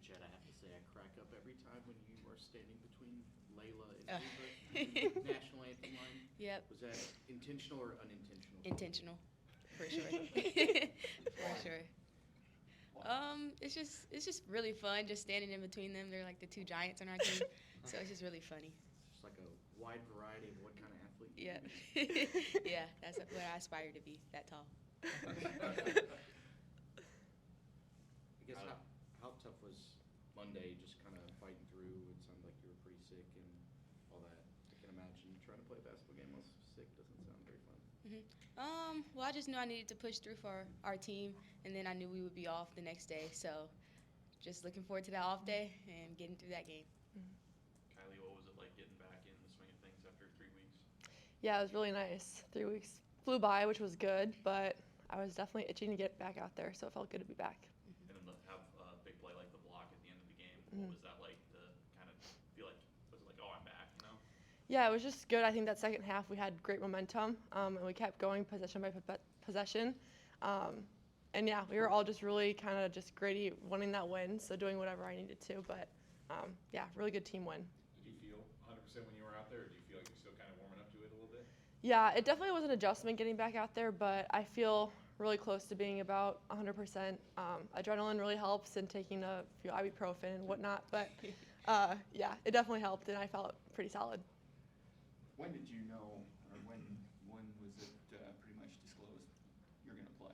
Chit-Chat, I have to say I crack up every time when you are standing between Layla and Ava, national anthem line. Yep. Was that intentional or unintentional? Intentional, for sure. For sure. It's just really fun just standing in between them. They're like the two giants on our team, so it's just really funny. Just like a wide variety of what kind of athlete you Yeah. can be. Yeah, that's what I aspire to be, that tall. I guess how tough was Monday just kind of fighting through? It sounded like you were pretty sick and all that. I can imagine trying to play a basketball game while sick doesn't sound very fun. Well, I just knew I needed to push through for our team, and then I knew we would be off the next day, so just looking forward to that off day and getting through that game. Kylie, what was it like getting back in the swing of things after 3 weeks? Yeah, it was really nice. 3 weeks flew by, which was good, but I was definitely itching to get back out there, so it felt good to be back. And then to have a big play like the block at the end of the game, what was that like to kind of feel like, was it like, oh, I'm back, you know? Yeah, it was just good. I think that second half we had great momentum, and we kept going possession by possession. And yeah, we were all just really kind of just gritty, wanting that win, so doing whatever I needed to. But yeah, really good team win. Did you feel 100% when you were out there, or do you feel like you're still kind of warming up to it a little bit? Yeah, it definitely was an adjustment getting back out there, but I feel really close to being about 100%. Adrenaline really helps, and taking a few ibuprofen and whatnot. But yeah, it definitely helped, and I felt pretty solid. When did you know, or when was it pretty much disclosed you're going to play?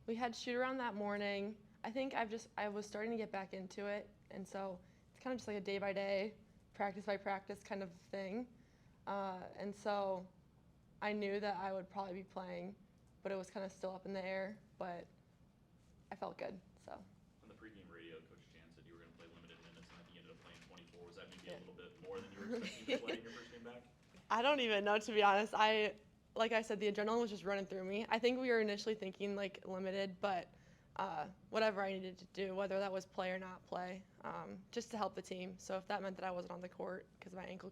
We had shoot around that morning. I think I was starting to get back into it, and so it's kind of just like a day by day, practice by practice kind of thing. And so I knew that I would probably be playing, but it was kind of still up in the air, but I felt good, so. On the pregame radio, Coach Jan said you were going to play limited minutes, and I think you ended up playing 24. Was that maybe a little bit more than you were expecting to play in your first game back? I don't even know, to be honest. Like I said, the adrenaline was just running through me. I think we were initially thinking like limited, but whatever I needed to do, whether that was play or not play, just to help the team. So if that meant that I wasn't on the court because my ankle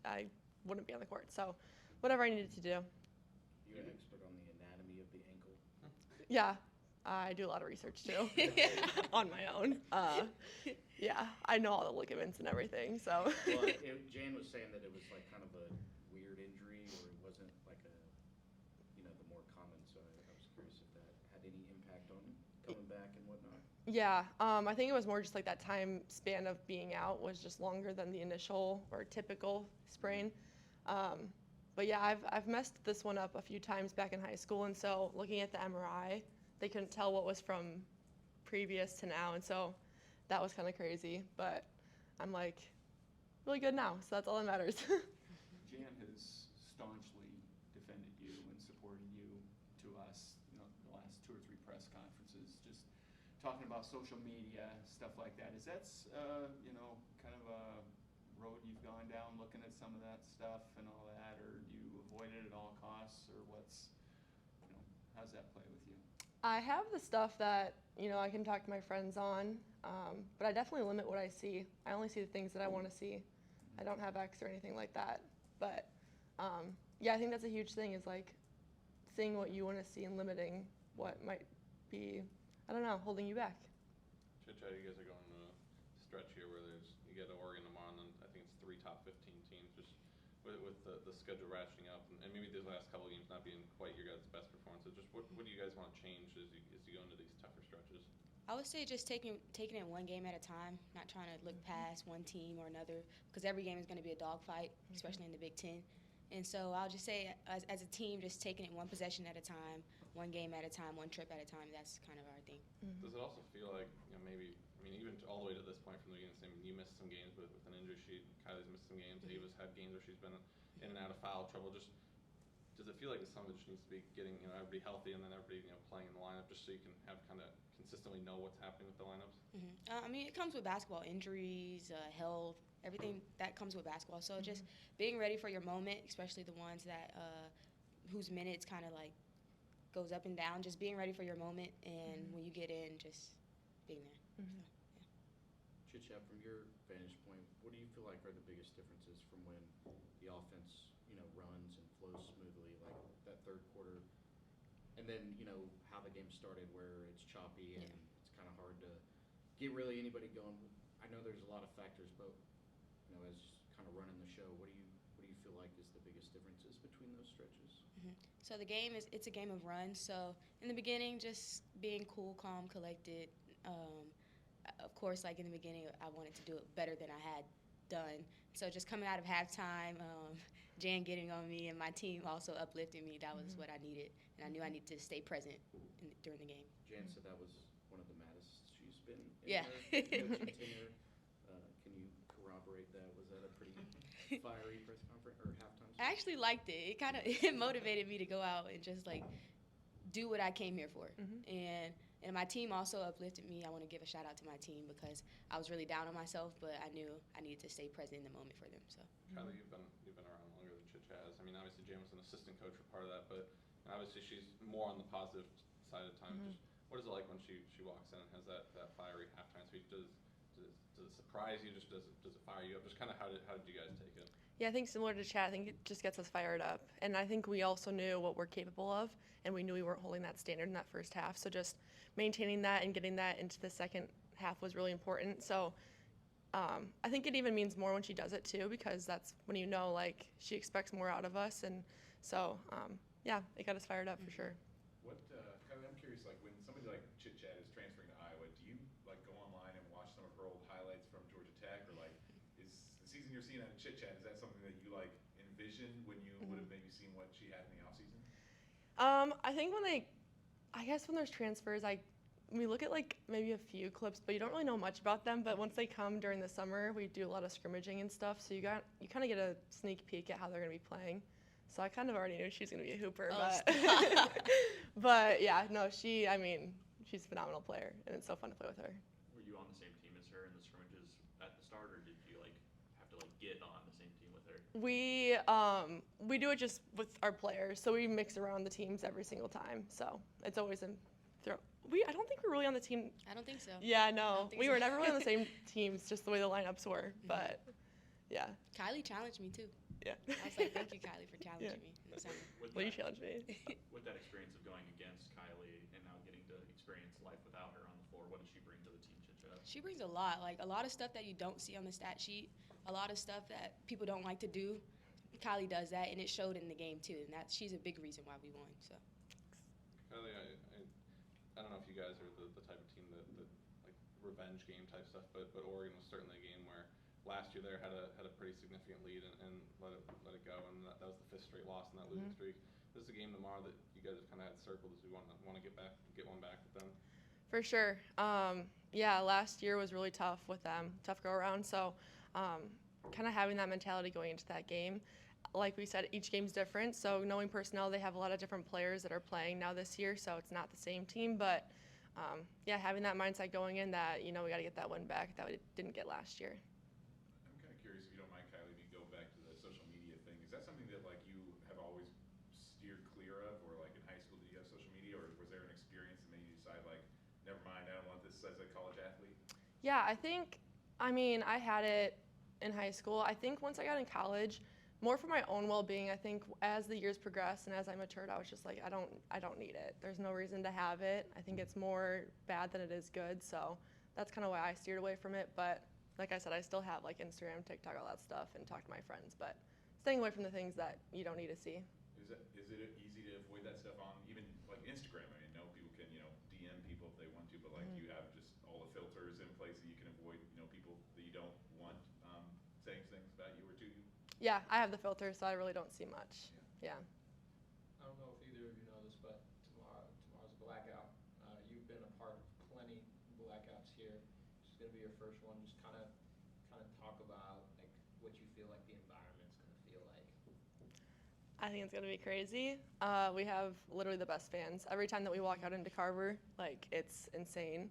I wouldn't be on the court. So whatever I needed to do. You're an expert on the anatomy of the ankle. Yeah, I do a lot of research too on my own. Yeah, I know all the ligaments and everything. So. Well, Jan was saying that it was like kind of a weird injury, or it wasn't like the more common. So I was curious if that had any impact on coming back and whatnot. Yeah, I think it was more just like that time span of being out was just longer than the initial or typical sprain. But yeah, I've messed this one up a few times back in high school, and so looking at the MRI, they couldn't tell what was from previous to now, and so that was kind of crazy. But I'm like really good now, so that's all that matters. Jan has staunchly defended you and supported you to us, the last 2 or 3 press conferences, just talking about social media, stuff like that. Is that, kind of a road you've gone down, looking at some of that stuff and all that, or do you avoid it at all costs, or how's that play with you? I have the stuff that, I can talk to my friends on, but I definitely limit what I see. I only see the things that I want to see. I don't have X or anything like that. But, yeah, I think that's a huge thing, is like seeing what you want to see and limiting what might be, holding you back. Chit-Chat, you guys are going to a stretch here where you get Oregon tomorrow, and then I think it's 3 top 15 teams. Just with the schedule ratcheting up, and maybe these last couple of games not being quite your guys' best performances, just what do you guys want to change as you go into these tougher stretches? I would say just taking it one game at a time, not trying to look past one team or another, because every game is going to be a dogfight, especially in the Big Ten. And so I'll just say, as a team, just taking it one possession at a time, one game at a time, one trip at a time. That's kind of our thing. Mm-hmm. Does it also feel like, even all the way to this point from the beginning, you missed some games with an injury sheet. Kylie's missed some games. Ava's had games where she's been in and out of foul trouble. Just does it feel like it's something that just needs to be getting everybody healthy, and then everybody playing in the lineup, just so you can have kind of consistently know what's happening with the lineups? It comes with basketball, injuries, health, everything that comes with basketball. So just being ready for your moment, especially the ones that whose minutes kind of like goes up and down. Just being ready for your moment, and when you get in, just being there. Mm-hmm. So, yeah. Chit-Chat, from your vantage point, what do you feel like are the biggest differences from when the offense, runs and flows smoothly, like that third quarter, and then, how the game started where it's choppy and it's kind of hard to get really anybody going. I know there's a lot of factors, but as kind of running the show, what do you feel like is the biggest differences between those stretches? So the game it's a game of runs. So in the beginning, just being cool, calm, collected. Of course, like in the beginning, I wanted to do it better than I had done. So just coming out of halftime, Jan getting on me and my team also uplifting me. That was what I needed, and I knew I needed to stay present during the game. Jan said that was one of the maddest she's been in Yeah. her coaching tenure. Can you corroborate that? Was that a pretty fiery press conference or halftime? I actually liked it. It kind of it motivated me to go out and just like do what I came here for. And my team also uplifted me. I want to give a shout out to my team because I was really down on myself, but I knew I needed to stay present in the moment for them. So. Kylie, you've been around longer than Chit-Chat has. I mean, obviously Jan was an assistant coach for part of that, but obviously she's more on the positive side of time. Just what is it like when she walks in and has that fiery halftime speech? Does it surprise you? Does it fire you up? Just kind of how did you guys take it? Yeah, I think similar to Chat, I think it just gets us fired up. And I think we also knew what we're capable of, and we knew we weren't holding that standard in that first half. So just maintaining that and getting that into the second half was really important. So I think it even means more when she does it too, because that's when like she expects more out of us. And so, yeah, it got us fired up for sure. What, Kylie, I'm curious, like when somebody like Chit-Chat is transferring to Iowa, do you like go online and watch some of her old highlights from Georgia Tech, or like is the season you're seeing out of Chit-Chat, is that something that you like envisioned when you would have maybe seen what she had in the offseason? I think I guess when there's transfers, we look at like maybe a few clips, but you don't really know much about them. But once they come during the summer, we do a lot of scrimmaging and stuff. So you kind of get a sneak peek at how they're going to be playing. So I kind of already knew she was going to be a hooper, but yeah, no, she's a phenomenal player, and it's so fun to play with her. Were you on the same team as her in the scrimmages at the start, or did you have to get on the same team with her? We do it just with our players, so we mix around the teams every single time. So it's always a throw. I don't think we're really on the team. I don't think so. Yeah, no, we so. were never really on the same teams, just the way the lineups were. But yeah. Kylie challenged me too. Yeah. I was like, thank you, Kylie, for challenging me. You challenged me. With that experience of going against Kylie and now getting to experience life without her on the floor, what does she bring to the team, Chit-Chat? She brings a lot, like a lot of stuff that you don't see on the stat sheet, a lot of stuff that people don't like to do. Kylie does that, and it showed in the game too. And she's a big reason why we won. So. Kylie, I don't know if you guys are the type of team that like revenge game type stuff, but Oregon was certainly a game where last year there had a pretty significant lead and let it go, and that was the 5th straight loss in that losing streak. This is a game tomorrow that you guys have kind of had circled as we want to get one back with them. For sure. Yeah, last year was really tough with them, tough go around. So kind of having that mentality going into that game. Like we said, each game's different. So knowing personnel, they have a lot of different players that are playing now this year, so it's not the same team. But yeah, having that mindset going in that, we got to get that win back that we didn't get last year. I'm kind of curious, if you don't mind, Kylie, if you go back to the social media thing, is that something that like you have always steered clear of, or like in high school, did you have social media, or was there an experience that made you decide like, never mind, I don't want this as a college athlete? Yeah, I had it in high school. I think once I got in college, more for my own well-being, I think as the years progressed and as I matured, I was just like, I don't need it. There's no reason to have it. I think it's more bad than it is good, so that's kind of why I steered away from it. But like I said, I still have like Instagram, TikTok, all that stuff, and talk to my friends, but staying away from the things that you don't need to see. Is it easy to avoid that stuff on even like Instagram? I mean, no, people can DM people if they want to, but like you have just all the filters in place that you can avoid people that you don't want saying things about you or to you. Yeah, I have the filter, so I really don't see much. Yeah. I don't know if either of you know this, but tomorrow's a blackout. You've been a part of plenty blackouts here. This is going to be your first one. Just kind of talk about like what you feel like the environment's going to feel like. I think it's going to be crazy. We have literally the best fans. Every time that we walk out into Carver, it's insane.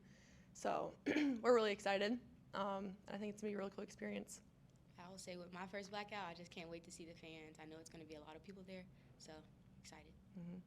So we're really excited. I think it's going to be a really cool experience. I will say with my first blackout, I just can't wait to see the fans. I know it's going to be a lot of people there, so excited. Mm-hmm.